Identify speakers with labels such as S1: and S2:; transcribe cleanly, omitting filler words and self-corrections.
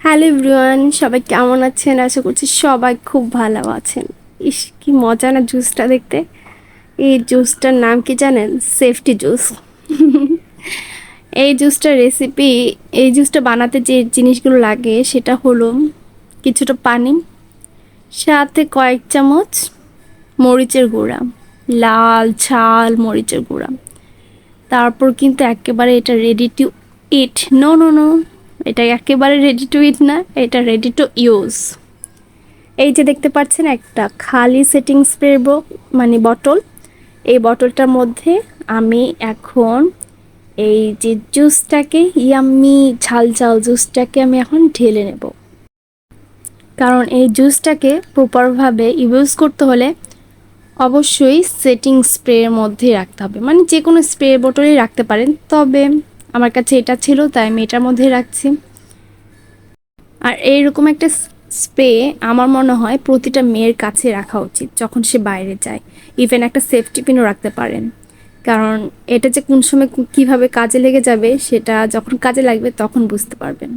S1: Hello everyone, সবাই কেমন আছেন? আশা করছি সবাই খুব ভালো আছেন। ইস, কি মজা না জুসটা দেখতে। এই জুসটার নাম কি জানেন? Safety juice. এই জুসটার রেসিপি, এই জুসটা বানাতে যে জিনিসগুলো লাগে সেটা হলো কিছুটা পানি, সাথে কয়েক চামচ মরিচের গুঁড়া, লাল ঝাল মরিচের গুঁড়া। তারপর কিন্তু একেবারে এটা ready to eat. No no no, এটা একেবারে রেডি টু ইট না, এটা রেডি টু ইউজ। এই যে দেখতে পাচ্ছেন একটা খালি সেটিং স্প্রে মানে বটল। এই বটলটার মধ্যে আমি এখন এই যে জুসটাকে, ইয়াম্মি ঝাল ঝাল জুসটাকে আমি এখন ঢেলে নেব। কারণ এই জুসটাকে প্রপারভাবে ইউজ করতে হলে অবশ্যই সেটিং স্প্রের মধ্যে রাখতে হবে, মানে যে কোনো স্প্রে বোতলেই রাখতে পারেন, তবে আমার কাছে এটা ছিল তাই আমি এটার মধ্যে রাখছি। আর এইরকম একটা স্প্রে আমার মনে হয় প্রতিটা মেয়ের কাছে রাখা উচিত যখন সে বাইরে যায়। ইভেন একটা সেফটি পিনও রাখতে পারেন, কারণ এটা যে কোন সময় কীভাবে কাজে লেগে যাবে সেটা যখন কাজে লাগবে তখন বুঝতে পারবেন।